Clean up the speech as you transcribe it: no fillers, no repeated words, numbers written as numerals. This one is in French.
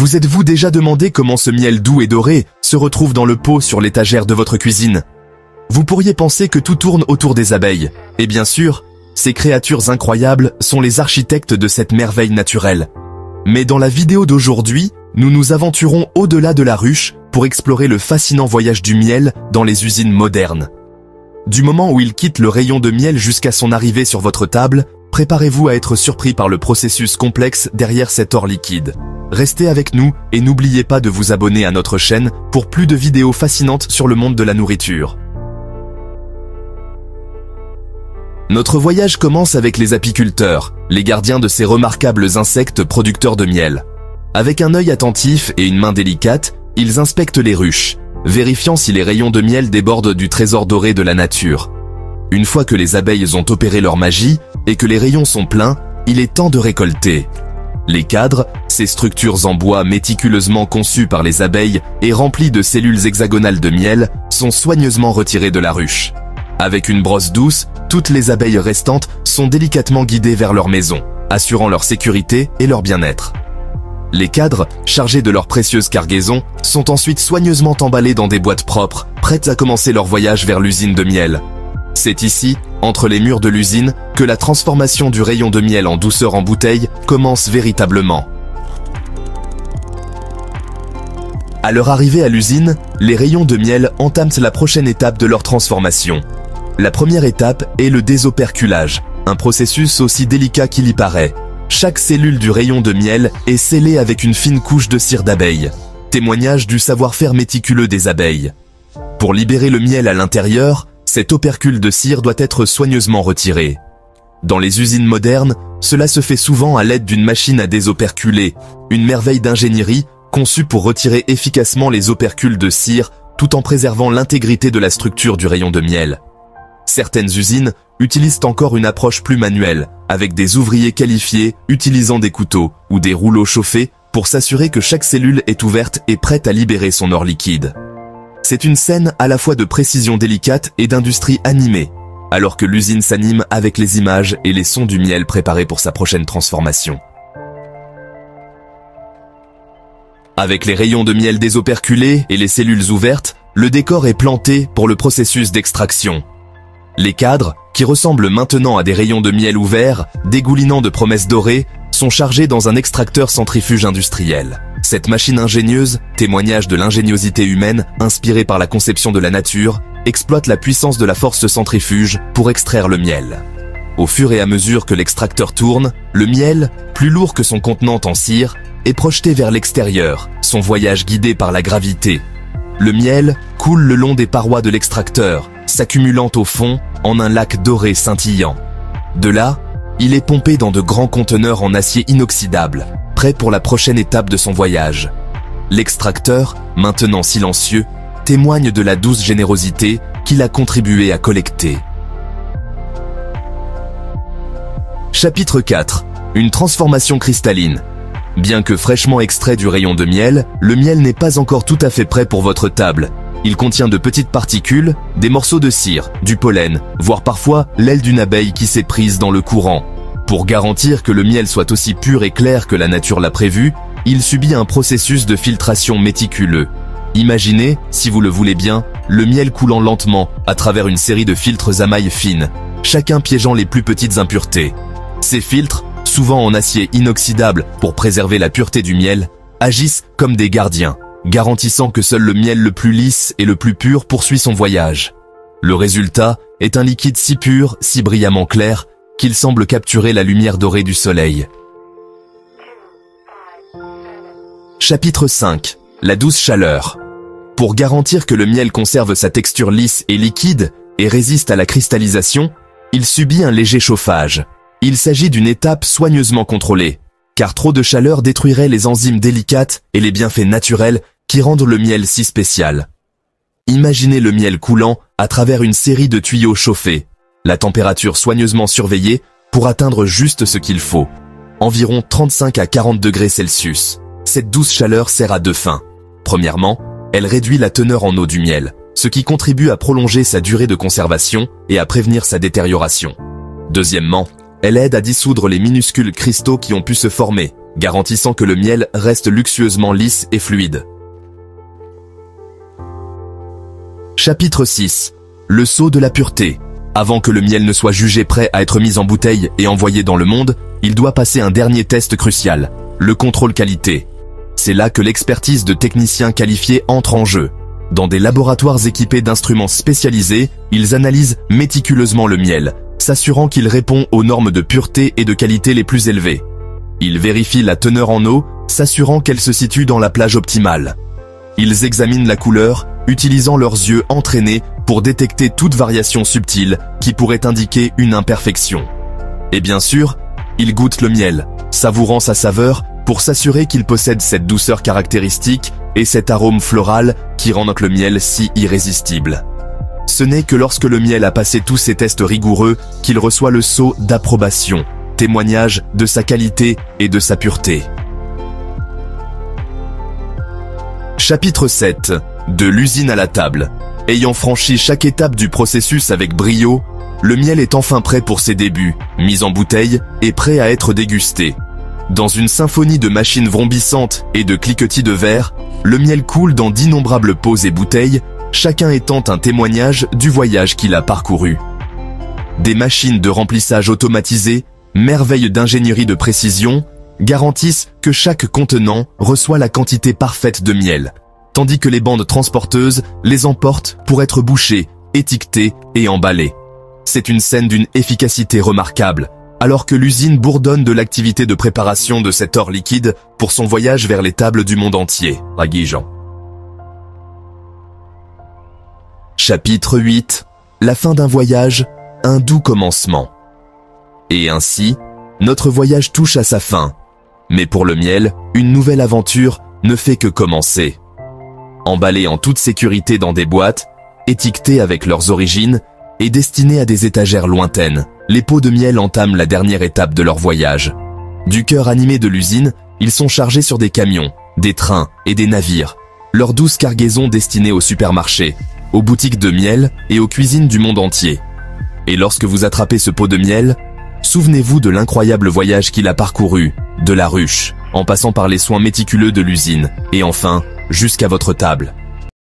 Vous êtes-vous déjà demandé comment ce miel doux et doré se retrouve dans le pot sur l'étagère de votre cuisine? Vous pourriez penser que tout tourne autour des abeilles. Et bien sûr, ces créatures incroyables sont les architectes de cette merveille naturelle. Mais dans la vidéo d'aujourd'hui, nous nous aventurons au-delà de la ruche pour explorer le fascinant voyage du miel dans les usines modernes. Du moment où il quitte le rayon de miel jusqu'à son arrivée sur votre table, préparez-vous à être surpris par le processus complexe derrière cet or liquide. Restez avec nous et n'oubliez pas de vous abonner à notre chaîne pour plus de vidéos fascinantes sur le monde de la nourriture. Notre voyage commence avec les apiculteurs, les gardiens de ces remarquables insectes producteurs de miel. Avec un œil attentif et une main délicate, ils inspectent les ruches, vérifiant si les rayons de miel débordent du trésor doré de la nature. Une fois que les abeilles ont opéré leur magie et que les rayons sont pleins, il est temps de récolter. Les cadres, ces structures en bois méticuleusement conçues par les abeilles et remplies de cellules hexagonales de miel, sont soigneusement retirées de la ruche. Avec une brosse douce, toutes les abeilles restantes sont délicatement guidées vers leur maison, assurant leur sécurité et leur bien-être. Les cadres, chargés de leur précieuse cargaison, sont ensuite soigneusement emballés dans des boîtes propres, prêtes à commencer leur voyage vers l'usine de miel. C'est ici, entre les murs de l'usine, que la transformation du rayon de miel en douceur en bouteille commence véritablement. À leur arrivée à l'usine, les rayons de miel entament la prochaine étape de leur transformation. La première étape est le désoperculage, un processus aussi délicat qu'il y paraît. Chaque cellule du rayon de miel est scellée avec une fine couche de cire d'abeille, témoignage du savoir-faire méticuleux des abeilles. Pour libérer le miel à l'intérieur, cet opercule de cire doit être soigneusement retiré. Dans les usines modernes, cela se fait souvent à l'aide d'une machine à désoperculer, une merveille d'ingénierie conçue pour retirer efficacement les opercules de cire tout en préservant l'intégrité de la structure du rayon de miel. Certaines usines utilisent encore une approche plus manuelle, avec des ouvriers qualifiés utilisant des couteaux ou des rouleaux chauffés pour s'assurer que chaque cellule est ouverte et prête à libérer son or liquide. C'est une scène à la fois de précision délicate et d'industrie animée, alors que l'usine s'anime avec les images et les sons du miel préparé pour sa prochaine transformation. Avec les rayons de miel désoperculés et les cellules ouvertes, le décor est planté pour le processus d'extraction. Les cadres, qui ressemblent maintenant à des rayons de miel ouverts, dégoulinant de promesses dorées, sont chargés dans un extracteur centrifuge industriel. Cette machine ingénieuse, témoignage de l'ingéniosité humaine inspirée par la conception de la nature, exploite la puissance de la force centrifuge pour extraire le miel. Au fur et à mesure que l'extracteur tourne, le miel, plus lourd que son contenant en cire, est projeté vers l'extérieur, son voyage guidé par la gravité. Le miel coule le long des parois de l'extracteur, s'accumulant au fond en un lac doré scintillant. De là, il est pompé dans de grands conteneurs en acier inoxydable, prêt pour la prochaine étape de son voyage. L'extracteur, maintenant silencieux, témoigne de la douce générosité qu'il a contribué à collecter. Chapitre 4. Une transformation cristalline. Bien que fraîchement extrait du rayon de miel, le miel n'est pas encore tout à fait prêt pour votre table. Il contient de petites particules, des morceaux de cire, du pollen, voire parfois l'aile d'une abeille qui s'est prise dans le courant. Pour garantir que le miel soit aussi pur et clair que la nature l'a prévu, il subit un processus de filtration méticuleux. Imaginez, si vous le voulez bien, le miel coulant lentement à travers une série de filtres à mailles fines, chacun piégeant les plus petites impuretés. Ces filtres, souvent en acier inoxydable pour préserver la pureté du miel, agissent comme des gardiens, garantissant que seul le miel le plus lisse et le plus pur poursuit son voyage. Le résultat est un liquide si pur, si brillamment clair, qu'il semble capturer la lumière dorée du soleil. Chapitre 5. La douce chaleur. Pour garantir que le miel conserve sa texture lisse et liquide et résiste à la cristallisation, il subit un léger chauffage. Il s'agit d'une étape soigneusement contrôlée, car trop de chaleur détruirait les enzymes délicates et les bienfaits naturels qui rendent le miel si spécial. Imaginez le miel coulant à travers une série de tuyaux chauffés, la température soigneusement surveillée pour atteindre juste ce qu'il faut, environ 35 à 40 degrés Celsius. Cette douce chaleur sert à deux fins. Premièrement, elle réduit la teneur en eau du miel, ce qui contribue à prolonger sa durée de conservation et à prévenir sa détérioration. Deuxièmement, Elle aide à dissoudre les minuscules cristaux qui ont pu se former, garantissant que le miel reste luxueusement lisse et fluide. Chapitre 6. Le sceau de la pureté. Avant que le miel ne soit jugé prêt à être mis en bouteille et envoyé dans le monde, il doit passer un dernier test crucial, le contrôle qualité. C'est là que l'expertise de techniciens qualifiés entre en jeu. Dans des laboratoires équipés d'instruments spécialisés, ils analysent méticuleusement le miel, s'assurant qu'il répond aux normes de pureté et de qualité les plus élevées. Ils vérifient la teneur en eau, s'assurant qu'elle se situe dans la plage optimale. Ils examinent la couleur, utilisant leurs yeux entraînés pour détecter toute variation subtile qui pourrait indiquer une imperfection. Et bien sûr, ils goûtent le miel, savourant sa saveur pour s'assurer qu'il possède cette douceur caractéristique et cet arôme floral qui rend le miel si irrésistible. Ce n'est que lorsque le miel a passé tous ces tests rigoureux qu'il reçoit le sceau d'approbation, témoignage de sa qualité et de sa pureté. Chapitre 7. De l'usine à la table. Ayant franchi chaque étape du processus avec brio, le miel est enfin prêt pour ses débuts, mis en bouteille et prêt à être dégusté. Dans une symphonie de machines vrombissantes et de cliquetis de verre, le miel coule dans d'innombrables pots et bouteilles, chacun étant un témoignage du voyage qu'il a parcouru. Des machines de remplissage automatisées, merveilles d'ingénierie de précision, garantissent que chaque contenant reçoit la quantité parfaite de miel, tandis que les bandes transporteuses les emportent pour être bouchées, étiquetées et emballées. C'est une scène d'une efficacité remarquable, alors que l'usine bourdonne de l'activité de préparation de cet or liquide pour son voyage vers les tables du monde entier. Chapitre 8. La fin d'un voyage, un doux commencement. Et ainsi, notre voyage touche à sa fin. Mais pour le miel, une nouvelle aventure ne fait que commencer. Emballés en toute sécurité dans des boîtes, étiquetés avec leurs origines et destinés à des étagères lointaines, les pots de miel entament la dernière étape de leur voyage. Du cœur animé de l'usine, ils sont chargés sur des camions, des trains et des navires, leur douce cargaison destinée aux supermarchés, aux boutiques de miel et aux cuisines du monde entier. Et lorsque vous attrapez ce pot de miel, souvenez-vous de l'incroyable voyage qu'il a parcouru, de la ruche, en passant par les soins méticuleux de l'usine, et enfin, jusqu'à votre table.